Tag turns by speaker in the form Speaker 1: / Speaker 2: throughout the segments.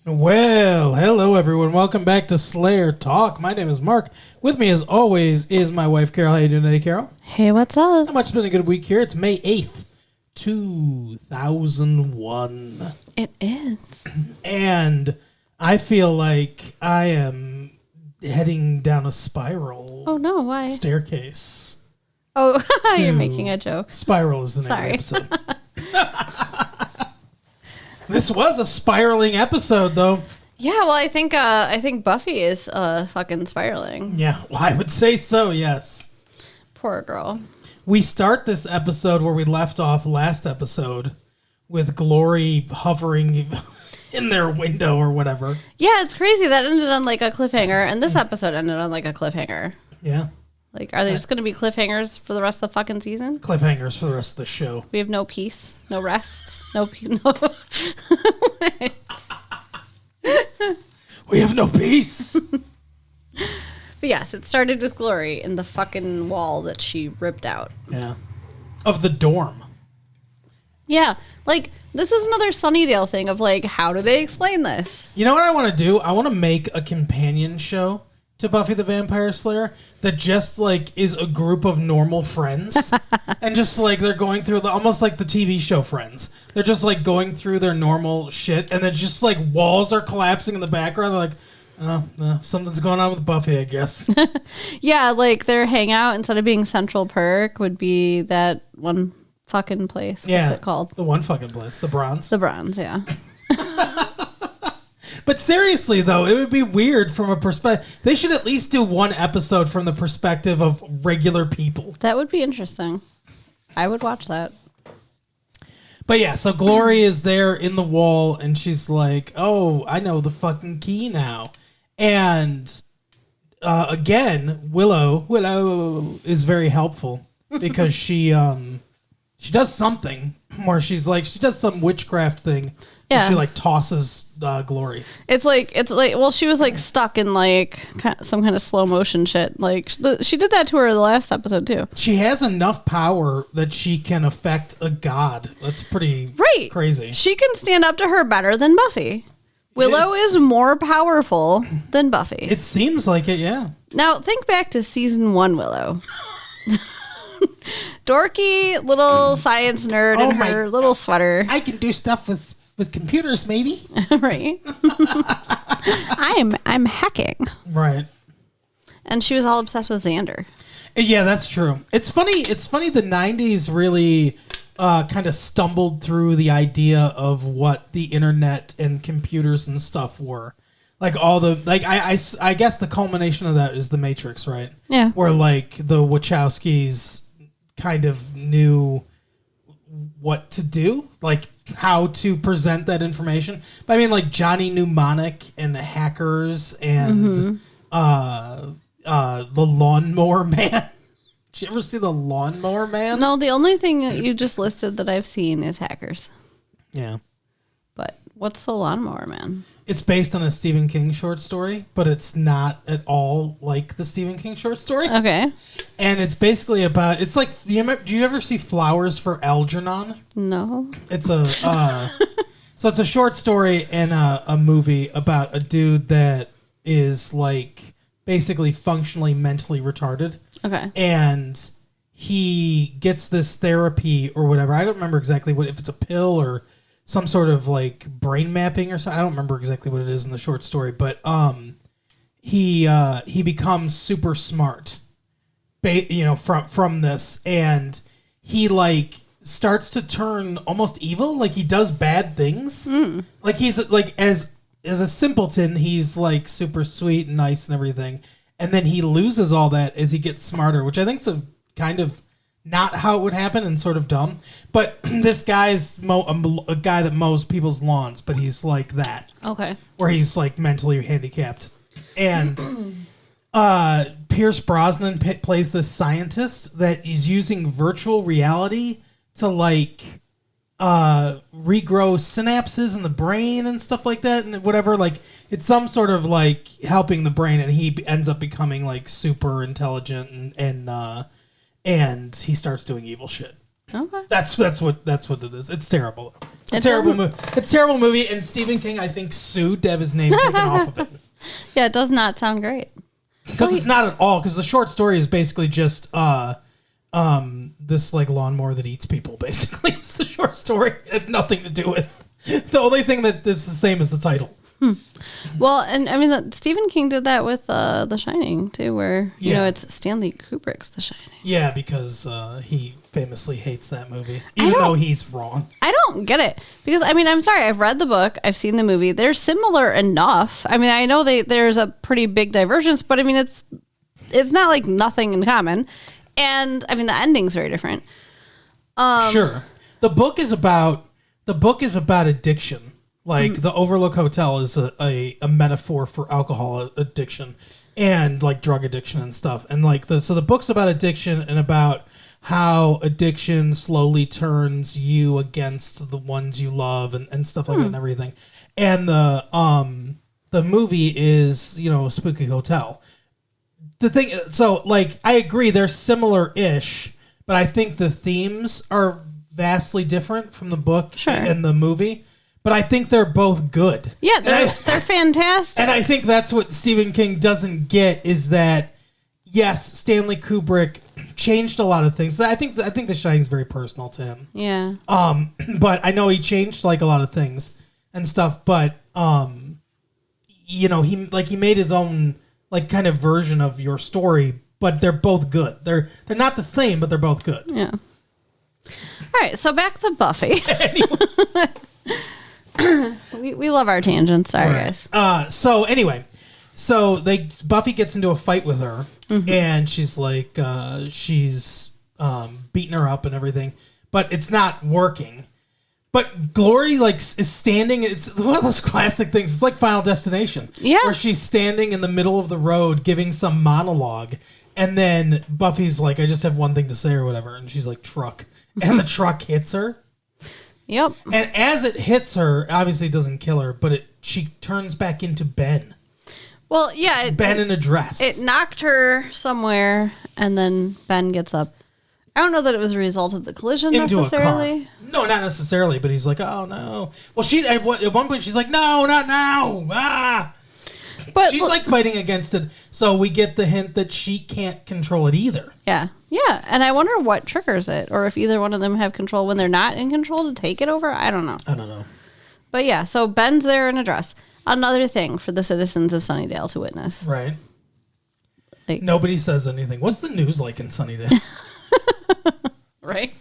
Speaker 1: Well, hello everyone. Welcome back to Slayer Talk. My name is Mark. With me, as always, is my wife Carol. How you doing today, Carol?
Speaker 2: Hey, what's up?
Speaker 1: How much has been a good week here? It's May 8th, 2001.
Speaker 2: It is.
Speaker 1: And I feel like I am heading down a spiral
Speaker 2: Oh no, why?
Speaker 1: staircase.
Speaker 2: Oh, you're
Speaker 1: to-
Speaker 2: making a joke.
Speaker 1: Spiral is the name of the
Speaker 2: Sorry.
Speaker 1: episode. This was a spiraling episode, though.
Speaker 2: Yeah, well, I think Buffy is fucking spiraling.
Speaker 1: Yeah, well, I would say so, yes.
Speaker 2: Poor girl.
Speaker 1: We start this episode where we left off last episode with Glory hovering in their window or whatever.
Speaker 2: Yeah, it's crazy. That ended on like a cliffhanger, and this episode ended on like a cliffhanger.
Speaker 1: Yeah.
Speaker 2: Like, are they just going to be cliffhangers for the rest of the fucking season?
Speaker 1: Cliffhangers for the rest of the show.
Speaker 2: We have no peace, no rest, no peace. No.
Speaker 1: We have no peace.
Speaker 2: But yes, it started with Glory in the fucking wall that she ripped out.
Speaker 1: Yeah. Of the dorm.
Speaker 2: Yeah, like, this is another Sunnydale thing of, like, how do they explain this?
Speaker 1: You know what I want to do? I want to make a companion show to Buffy the Vampire Slayer that just, like, is a group of normal friends. And just, like, they're going through almost like the TV show Friends. They're just, like, going through their normal shit, and then just, like, walls are collapsing in the background. They're like, something's going on with Buffy, I guess.
Speaker 2: Yeah, like, their hangout, instead of being Central Perk, would be that one fucking place.
Speaker 1: Yeah.
Speaker 2: What's it called?
Speaker 1: The one fucking place. The Bronze.
Speaker 2: The Bronze, yeah.
Speaker 1: But seriously, though, it would be weird from a perspective. They should at least do one episode from the perspective of regular people.
Speaker 2: That would be interesting. I would watch that.
Speaker 1: But yeah, so Glory is there in the wall, and she's like, "Oh, I know the fucking key now." And again, Willow is very helpful because she does something where she does some witchcraft thing.
Speaker 2: Yeah.
Speaker 1: She like tosses Glory.
Speaker 2: It's like, well, she was like stuck in like some kind of slow motion shit. Like, she did that to her the last episode too.
Speaker 1: She has enough power that she can affect a god. That's pretty crazy.
Speaker 2: She can stand up to her better than Buffy. Willow is more powerful than Buffy.
Speaker 1: It seems like it, yeah.
Speaker 2: Now, think back to season 1 Willow. Dorky little science nerd in her little sweater.
Speaker 1: I can do stuff with computers, maybe.
Speaker 2: Right. I'm hacking.
Speaker 1: Right.
Speaker 2: And she was all obsessed with Xander.
Speaker 1: Yeah, that's true. It's funny the 90s really kind of stumbled through the idea of what the internet and computers and stuff were. Like all the I guess the culmination of that is the Matrix, right?
Speaker 2: Yeah.
Speaker 1: Where like the Wachowskis kind of knew what to do, like how to present that information. But I mean, like Johnny Mnemonic and the hackers and the Lawnmower Man. Did you ever see the Lawnmower Man?
Speaker 2: No, the only thing that you just listed that I've seen is Hackers.
Speaker 1: Yeah.
Speaker 2: But what's the Lawnmower Man?
Speaker 1: It's based on a Stephen King short story, but it's not at all like the Stephen King short story.
Speaker 2: Okay.
Speaker 1: And it's basically about, it's like, do you ever see Flowers for Algernon?
Speaker 2: No.
Speaker 1: It's a so it's a short story and a movie about a dude that is like basically functionally mentally retarded.
Speaker 2: Okay.
Speaker 1: And he gets this therapy or whatever. I don't remember exactly if it's a pill or some sort of like brain mapping or something. I don't remember exactly what it is in the short story, but he becomes super smart, from this, and he like starts to turn almost evil. Like he does bad things. Like he's like as a simpleton, he's like super sweet and nice and everything. And then he loses all that as he gets smarter, which I think is a kind of not how it would happen and sort of dumb. But this guy's a guy that mows people's lawns, but he's like that.
Speaker 2: Okay.
Speaker 1: Where he's like mentally handicapped. And Pierce Brosnan plays this scientist that is using virtual reality to like regrow synapses in the brain and stuff like that and whatever. Like it's some sort of like helping the brain, and he ends up becoming like super intelligent and he starts doing evil shit.
Speaker 2: Okay.
Speaker 1: That's what it is. It's terrible.
Speaker 2: It
Speaker 1: Terrible
Speaker 2: doesn't-
Speaker 1: movie. It's a terrible movie, and Stephen King, I think, sued to have his name taken off of it.
Speaker 2: Yeah, it does not sound great.
Speaker 1: Because it's not at all. Because the short story is basically just this like lawnmower that eats people. Basically, it's the short story. It has nothing to do with the only thing that is the same as the title.
Speaker 2: Well, and I mean, Stephen King did that with The Shining too, where you
Speaker 1: Yeah.
Speaker 2: know it's Stanley Kubrick's The Shining.
Speaker 1: Yeah, because he famously hates that movie, even though he's wrong.
Speaker 2: I don't get it because I mean, I'm sorry, I've read the book, I've seen the movie. They're similar enough. I mean, I know there's a pretty big divergence, but I mean, it's not like nothing in common. And I mean, the ending's very different.
Speaker 1: Sure, the book is about addiction. Like the Overlook Hotel is a metaphor for alcohol addiction and like drug addiction and stuff. And like so the book's about addiction and about how addiction slowly turns you against the ones you love and stuff like that and everything. And the movie is, you know, Spooky Hotel. The thing, so like I agree they're similar-ish, but I think the themes are vastly different from the book and the movie. But I think they're both good.
Speaker 2: Yeah, they're fantastic.
Speaker 1: And I think that's what Stephen King doesn't get is that, yes, Stanley Kubrick changed a lot of things. I think The Shining's very personal to him.
Speaker 2: Yeah.
Speaker 1: But I know he changed like a lot of things and stuff. But you know, he made his own like kind of version of your story. But they're both good. They're not the same, but they're both good.
Speaker 2: Yeah. All right, so back to Buffy. We love our tangents. Sorry, guys.
Speaker 1: So anyway, Buffy gets into a fight with her, and she's like, she's beating her up and everything, but it's not working. But Glory like is standing. It's one of those classic things. It's like Final Destination, where she's standing in the middle of the road giving some monologue, and then Buffy's like, "I just have one thing to say" or whatever, and she's like, "Truck," and the truck hits her.
Speaker 2: Yep.
Speaker 1: And as it hits her, obviously it doesn't kill her, but she turns back into Ben.
Speaker 2: Well, yeah.
Speaker 1: Ben in a dress.
Speaker 2: It knocked her somewhere, and then Ben gets up. I don't know that it was a result of the collision
Speaker 1: into
Speaker 2: necessarily.
Speaker 1: a car. No, not necessarily, but he's like, oh no. Well, she's at one point she's like, no, not now. Ah.
Speaker 2: But
Speaker 1: she's like fighting against it, so we get the hint that she can't control it either.
Speaker 2: Yeah. And I wonder what triggers it, or if either one of them have control when they're not in control to take it over. I don't know. But yeah, so Ben's there in a dress. Another thing for the citizens of Sunnydale to witness.
Speaker 1: Right.
Speaker 2: Like,
Speaker 1: nobody says anything. What's the news like in Sunnydale?
Speaker 2: Right.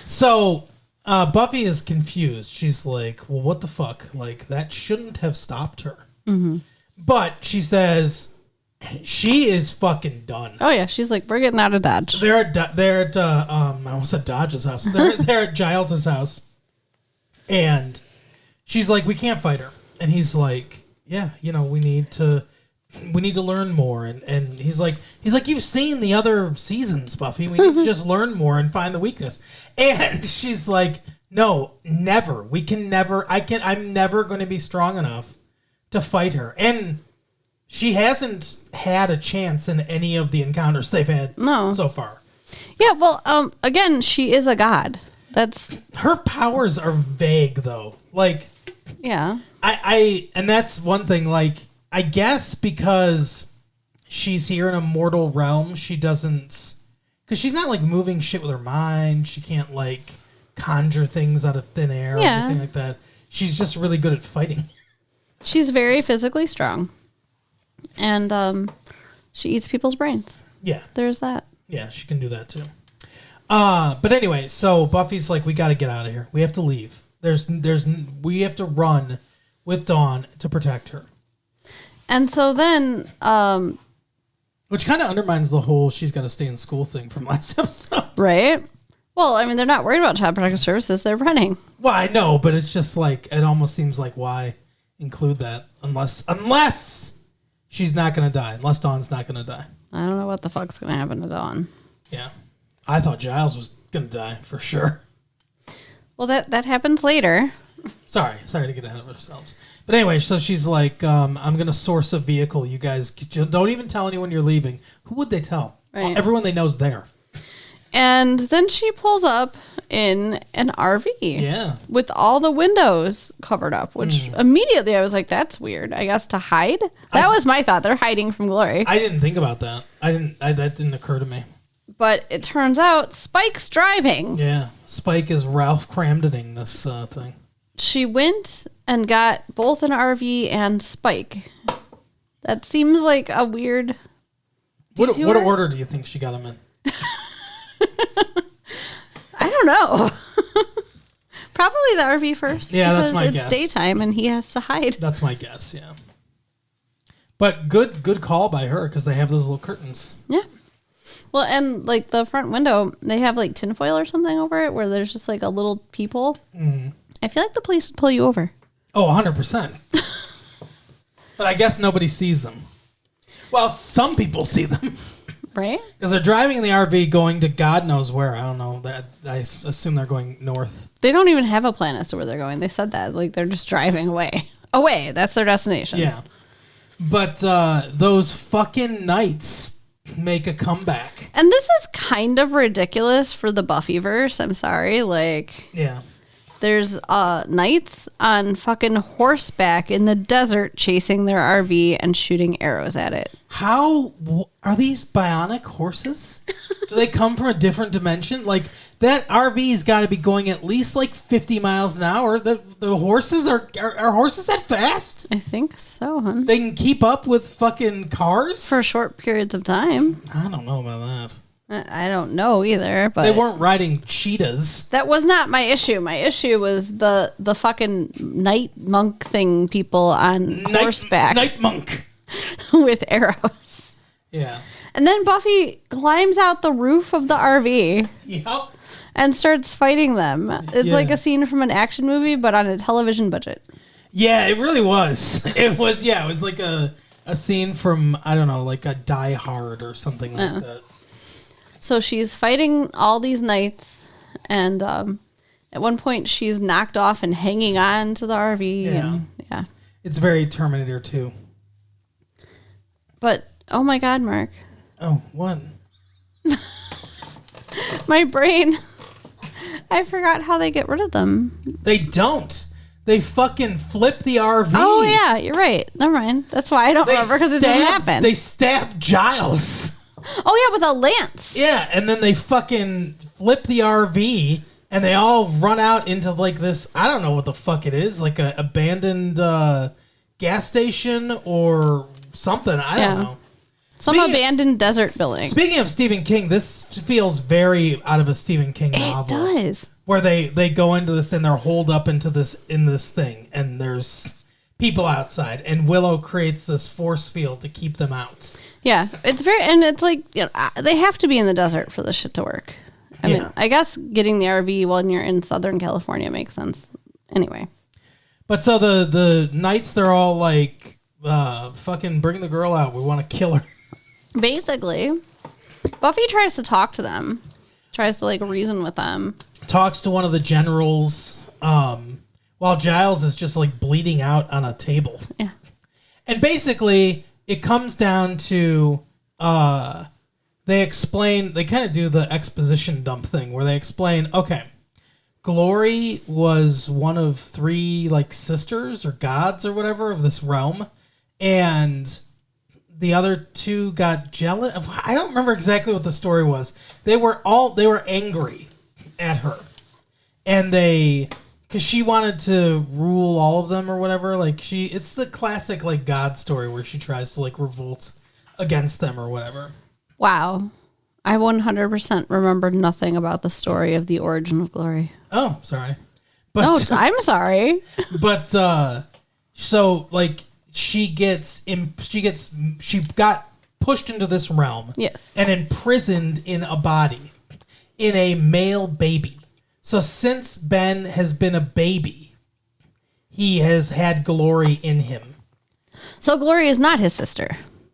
Speaker 1: So Buffy is confused. She's like, well, what the fuck? Like, that shouldn't have stopped her. Mm-hmm. But she says she is fucking done.
Speaker 2: Oh yeah, she's like, we're getting out of Dodge.
Speaker 1: They're at I almost said Dodge's house. They're at Giles's house, and she's like, we can't fight her. And he's like, yeah, you know, we need to learn more. And he's like, you've seen the other seasons, Buffy. We need to just learn more and find the weakness. And she's like, no, never. I'm never going to be strong enough to fight her. And she hasn't had a chance in any of the encounters they've had so far.
Speaker 2: Yeah, well, again, she is a god. That's
Speaker 1: her powers are vague though. Like,
Speaker 2: yeah.
Speaker 1: And that's one thing, like, I guess because she's here in a mortal realm, she doesn't, because she's not like moving shit with her mind. She can't like conjure things out of thin air or anything like that. She's just really good at fighting.
Speaker 2: She's very physically strong. And she eats people's brains.
Speaker 1: Yeah.
Speaker 2: There's that.
Speaker 1: Yeah, she can do that too. But anyway, so Buffy's like, we got to get out of here. We have to leave. We have to run with Dawn to protect her. And
Speaker 2: so then,
Speaker 1: which kind of undermines the whole she's got to stay in school thing from last episode.
Speaker 2: Right. Well, I mean, they're not worried about Child Protective Services. They're running.
Speaker 1: Well, I know, but it's just like, it almost seems like why include that unless she's not going to die, unless Dawn's not going to die.
Speaker 2: I don't know what the fuck's going to happen to Dawn.
Speaker 1: Yeah. I thought Giles was going to die for sure.
Speaker 2: Well, that happens later.
Speaker 1: Sorry to get ahead of ourselves. But anyway, so she's like, I'm going to source a vehicle. You guys don't even tell anyone you're leaving. Who would they tell?
Speaker 2: Right.
Speaker 1: Everyone they know's there.
Speaker 2: And then she pulls up in an RV.
Speaker 1: Yeah.
Speaker 2: With all the windows covered up, which immediately I was like, that's weird. I guess to hide? That was my thought. They're hiding from Glory.
Speaker 1: I didn't think about that. That didn't occur to me.
Speaker 2: But it turns out Spike's driving.
Speaker 1: Yeah. Spike is Ralph Cramdoning this thing.
Speaker 2: She went and got both an RV and Spike. That seems like a weird detour.
Speaker 1: What order do you think she got them in?
Speaker 2: I don't know. Probably the RV first.
Speaker 1: Yeah, that's my
Speaker 2: guess. It's daytime and he has to hide.
Speaker 1: That's my guess, yeah. But good call by her because they have those little curtains.
Speaker 2: Yeah. Well, and like the front window, they have like tinfoil or something over it where there's just like a little peephole. Mm-hmm. I feel like the police would pull you over.
Speaker 1: Oh, 100%. But I guess nobody sees them. Well, some people see them.
Speaker 2: Right?
Speaker 1: Because they're driving in the RV going to God knows where. I don't know. I assume they're going north.
Speaker 2: They don't even have a plan as to where they're going. They said that. Like, they're just driving away. Away. That's their destination.
Speaker 1: Yeah. But those fucking knights make a comeback.
Speaker 2: And this is kind of ridiculous for the Buffyverse. I'm sorry. Like,
Speaker 1: yeah.
Speaker 2: There's knights on fucking horseback in the desert chasing their RV and shooting arrows at it.
Speaker 1: How are these bionic horses? Do they come from a different dimension? Like, that RV's got to be going at least like 50 miles an hour. The horses are horses that fast?
Speaker 2: I think so, huh?
Speaker 1: They can keep up with fucking cars?
Speaker 2: For short periods of time.
Speaker 1: I don't know about that.
Speaker 2: I don't know either, but...
Speaker 1: They weren't riding cheetahs.
Speaker 2: That was not my issue. My issue was the fucking night monk thing people on horseback.
Speaker 1: Night monk.
Speaker 2: With arrows.
Speaker 1: Yeah.
Speaker 2: And then Buffy climbs out the roof of the RV.
Speaker 1: Yep.
Speaker 2: And starts fighting them. It's like a scene from an action movie, but on a television budget.
Speaker 1: Yeah, it really was. It was like a scene from, I don't know, like a Die Hard or something like that.
Speaker 2: So she's fighting all these knights, and at one point she's knocked off and hanging on to the RV.
Speaker 1: Yeah.
Speaker 2: And,
Speaker 1: It's very Terminator 2.
Speaker 2: But, oh my God, Mark.
Speaker 1: Oh, what?
Speaker 2: My brain. I forgot how they get rid of them.
Speaker 1: They don't. They fucking flip the RV.
Speaker 2: Oh, yeah, you're right. Never mind. That's why I don't remember, because it didn't happen.
Speaker 1: They stab Giles.
Speaker 2: Oh, yeah, with a lance.
Speaker 1: Yeah, and then they fucking flip the RV, and they all run out into, like, this, I don't know what the fuck it is, like an abandoned gas station or something. I don't know.
Speaker 2: Some abandoned desert building.
Speaker 1: Speaking of Stephen King, this feels very out of a Stephen King novel.
Speaker 2: It does.
Speaker 1: Where they go into this and they're holed up in this thing, and there's people outside, and Willow creates this force field to keep them out.
Speaker 2: Yeah, it's like, they have to be in the desert for this shit to work. I mean, I guess getting the RV when you're in Southern California makes sense. Anyway.
Speaker 1: But so the knights, they're all like, fucking bring the girl out. We want to kill her.
Speaker 2: Basically, Buffy tries to talk to them, tries to like reason with them.
Speaker 1: Talks to one of the generals, while Giles is just like bleeding out on a table.
Speaker 2: Yeah.
Speaker 1: And basically, it comes down to they kind of do the exposition dump thing where they explain, okay, Glory was one of 3 like sisters or gods or whatever of this realm, and the other 2 got jealous. I don't remember exactly what the story was. They were angry at her, and because she wanted to rule all of them or whatever. Like it's the classic like God story where she tries to like revolt against them or whatever.
Speaker 2: Wow. I 100% remember nothing about the story of the origin of Glory.
Speaker 1: Oh, sorry. But,
Speaker 2: no, I'm sorry.
Speaker 1: But so like she got pushed into this realm.
Speaker 2: Yes.
Speaker 1: And imprisoned in a body, in a male baby. So since Ben has been a baby, he has had Glory in him.
Speaker 2: So Glory is not his sister.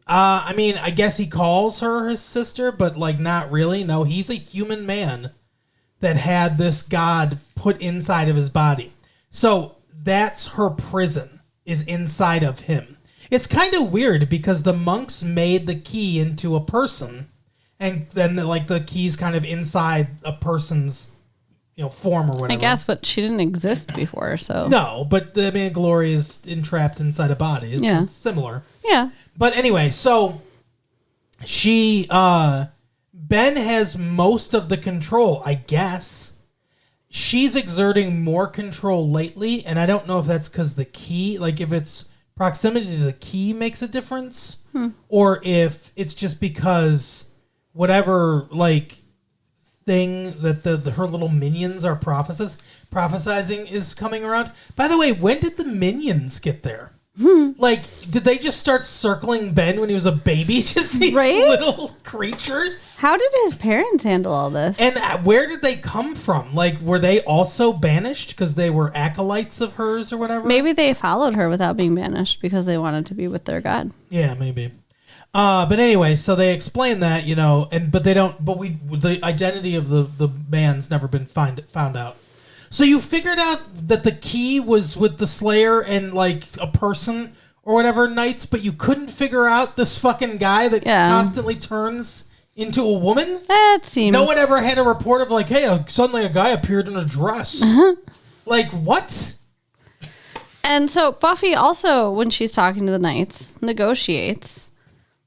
Speaker 1: I mean, I guess he calls her his sister, but like not really. No, he's a human man that had this god put inside of his body. So that's her prison, is inside of him. It's kind of weird because the monks made the key into a person, and then like the key's kind of inside a person's form or whatever.
Speaker 2: I guess, but she didn't exist before, so
Speaker 1: no. But I mean, Glory is entrapped inside a body. It's similar.
Speaker 2: Yeah.
Speaker 1: But anyway, so she Ben has most of the control, I guess. She's exerting more control lately, and I don't know if that's because the key, like if it's proximity to the key makes a difference, or if it's just because whatever like thing that her little minions are prophesizing is coming around. By the way, when did the minions get there? Like, did they just start circling Ben when he was a baby? Just these little creatures?
Speaker 2: How did his parents handle all this?
Speaker 1: And where did they come from? Like, were they also banished because they were acolytes of hers or whatever?
Speaker 2: Maybe they followed her without being banished because they wanted to be with their god.
Speaker 1: Yeah, maybe. But anyway, so they explain that, but they don't. But the identity of the man's never been found out. So you figured out that the key was with the Slayer and like a person or whatever knights, but you couldn't figure out this fucking guy that constantly turns into a woman?
Speaker 2: That seems...
Speaker 1: No one ever had a report of like, hey, suddenly a guy appeared in a dress. Like, what?
Speaker 2: And so Buffy also, when she's talking to the knights, negotiates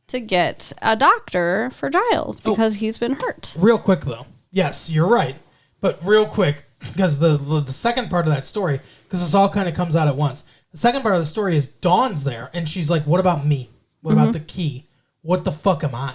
Speaker 2: to get a doctor for Giles because he's been hurt.
Speaker 1: Real quick, though. Yes, you're right. But real quick, because the second part of that story, because this all kind of comes out at once. The second part of the story is Dawn's there, and she's like, what about me? What about the key? What the fuck am I?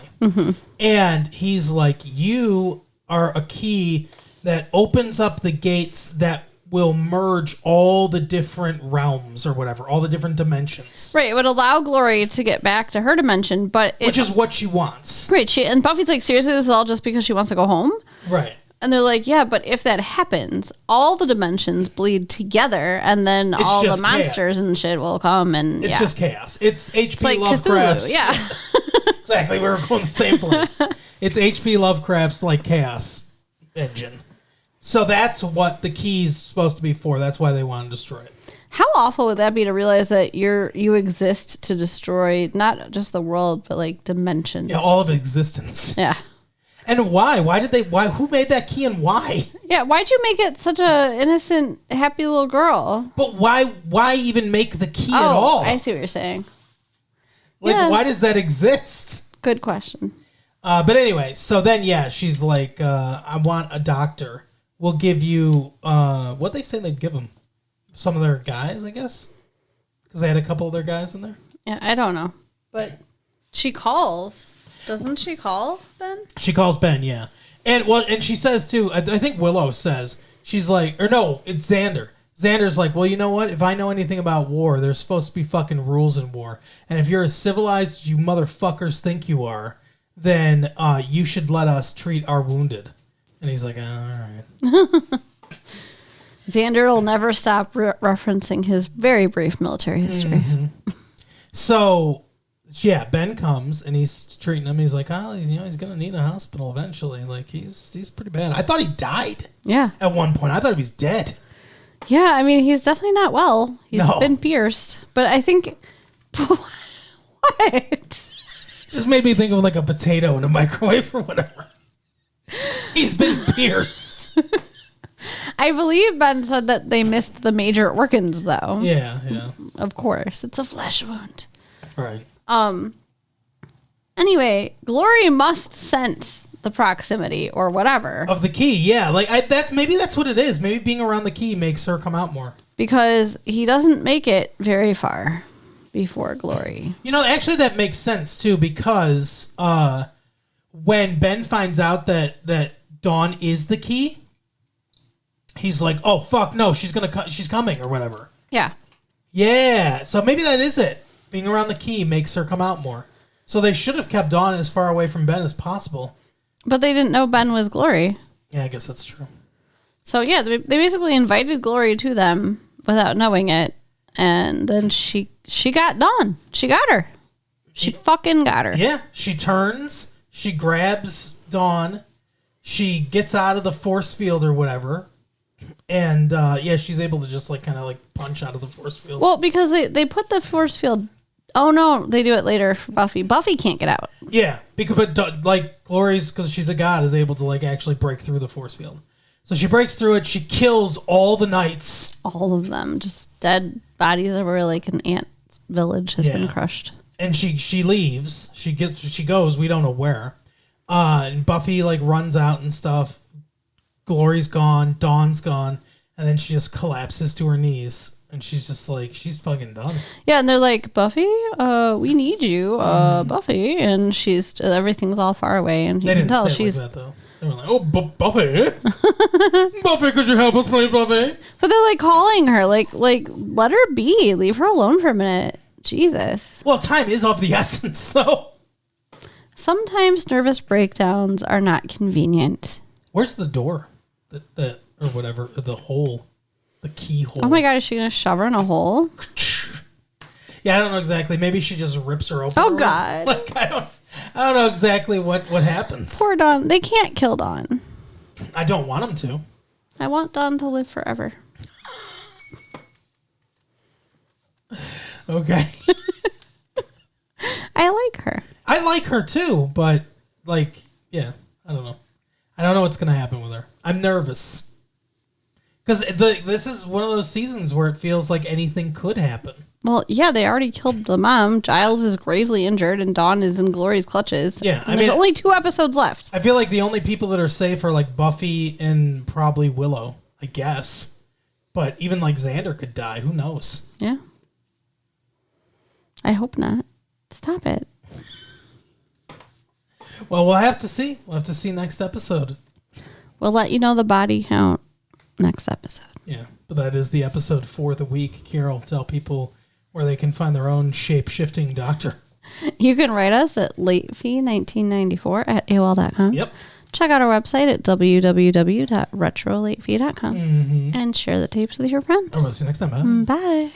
Speaker 1: And he's like, you are a key that opens up the gates that will merge all the different realms or whatever, all the different dimensions.
Speaker 2: Right, it would allow Glory to get back to her dimension, but...
Speaker 1: Which is what she wants.
Speaker 2: Right, and Buffy's like, seriously, this is all just because she wants to go home?
Speaker 1: Right.
Speaker 2: And they're like, yeah, but if that happens, all the dimensions bleed together, and then all the monsters and shit will come, and
Speaker 1: it's just chaos. It's H.P.
Speaker 2: like
Speaker 1: Lovecraft's.
Speaker 2: Cthulhu, yeah.
Speaker 1: Exactly, we were going the same place. It's H.P. Lovecraft's like chaos engine. So that's what the key's supposed to be for. That's why they want to destroy it.
Speaker 2: How awful would that be to realize that you exist to destroy not just the world, but like dimensions?
Speaker 1: Yeah, all of existence.
Speaker 2: Yeah.
Speaker 1: And why? Why? Who made that key and why?
Speaker 2: Yeah, why'd you make it such a innocent, happy little girl?
Speaker 1: But why even make the key at all?
Speaker 2: I see what you're saying.
Speaker 1: Like, why does that exist?
Speaker 2: Good question.
Speaker 1: But anyway, so then, she's like, I want a doctor. We'll give you, what they say they'd give them? Some of their guys, I guess? Because they had a couple of their guys in there?
Speaker 2: Yeah, I don't know. But she calls... Doesn't she call Ben?
Speaker 1: She calls Ben, yeah. And she says, too, I think Willow says, she's like, or no, it's Xander. Xander's like, well, you know what? If I know anything about war, there's supposed to be fucking rules in war. And if you're as civilized as you motherfuckers think you are, then you should let us treat our wounded. And he's like, all right.
Speaker 2: Xander will never stop referencing his very brief military history.
Speaker 1: Mm-hmm. So... yeah, Ben comes and he's treating him. He's like, oh, he's gonna need a hospital eventually. Like he's pretty bad. I thought he died.
Speaker 2: Yeah.
Speaker 1: At one point, I thought he was dead.
Speaker 2: Yeah, I mean, he's definitely not well. He's been pierced, but I think what?
Speaker 1: Just made me think of like a potato in a microwave or whatever. He's been pierced.
Speaker 2: I believe Ben said that they missed the major organs, though.
Speaker 1: Yeah.
Speaker 2: Of course, it's a flesh wound.
Speaker 1: Right.
Speaker 2: Anyway, Glory must sense the proximity or whatever
Speaker 1: of the key. Yeah, like maybe that's what it is. Maybe being around the key makes her come out more
Speaker 2: because he doesn't make it very far before Glory.
Speaker 1: Actually, that makes sense too because when Ben finds out that Dawn is the key, he's like, "Oh fuck, no, she's coming or whatever."
Speaker 2: Yeah.
Speaker 1: Yeah. So maybe that is it. Being around the key makes her come out more. So they should have kept Dawn as far away from Ben as possible.
Speaker 2: But they didn't know Ben was Glory.
Speaker 1: Yeah, I guess that's true.
Speaker 2: So yeah, they basically invited Glory to them without knowing it. And then she got Dawn. She got her. She fucking got her.
Speaker 1: Yeah. She turns. She grabs Dawn. She gets out of the force field or whatever. And she's able to just kind of punch out of the force field.
Speaker 2: Well, because they put the force field... Oh, no, they do it later for Buffy. Buffy can't get out.
Speaker 1: Yeah, like Glory's, because she's a god, is able to like actually break through the force field. So she breaks through it. She kills all the knights.
Speaker 2: All of them, just dead bodies over like an ant village has been crushed.
Speaker 1: And she leaves. She goes. We don't know where. And Buffy like runs out and stuff. Glory's gone. Dawn's gone. And then she just collapses to her knees. And she's just like, she's fucking done.
Speaker 2: Yeah, and they're like, Buffy, we need you, Buffy. And everything's all far away. And you can tell she's.
Speaker 1: Like that, though. They were like, oh, Buffy. Buffy, could you help us please, Buffy?
Speaker 2: But they're like calling her, like let her be. Leave her alone for a minute. Jesus.
Speaker 1: Well, time is of the essence, though.
Speaker 2: Sometimes nervous breakdowns are not convenient.
Speaker 1: Where's the door? That or whatever, the hole. The keyhole.
Speaker 2: Oh my god, is she going to shove her in a hole?
Speaker 1: Yeah, I don't know exactly. Maybe she just rips her open.
Speaker 2: Oh god.
Speaker 1: Like, I don't know exactly what happens.
Speaker 2: Poor Dawn. They can't kill Dawn.
Speaker 1: I don't want them to.
Speaker 2: I want Dawn to live forever.
Speaker 1: Okay.
Speaker 2: I like her.
Speaker 1: I like her too, but like, yeah, I don't know. I don't know what's going to happen with her. I'm nervous. Because this is one of those seasons where it feels like anything could happen.
Speaker 2: Well, yeah, they already killed the mom. Giles is gravely injured, and Dawn is in Glory's clutches.
Speaker 1: Yeah,
Speaker 2: and there's only 2 episodes left.
Speaker 1: I feel like the only people that are safe are like Buffy and probably Willow, I guess. But even like Xander could die. Who knows?
Speaker 2: Yeah. I hope not. Stop it.
Speaker 1: Well, we'll have to see. We'll have to see next episode.
Speaker 2: We'll let you know the body count next episode.
Speaker 1: Yeah, but that is the episode for the week. Carol, tell people where they can find their own shape-shifting doctor.
Speaker 2: You can write us at latefee1994 at AOL.com.
Speaker 1: Yep.
Speaker 2: Check out our website at www.retrolatefee.com and share the tapes with your friends.
Speaker 1: I'll see you next time. Huh?
Speaker 2: Bye.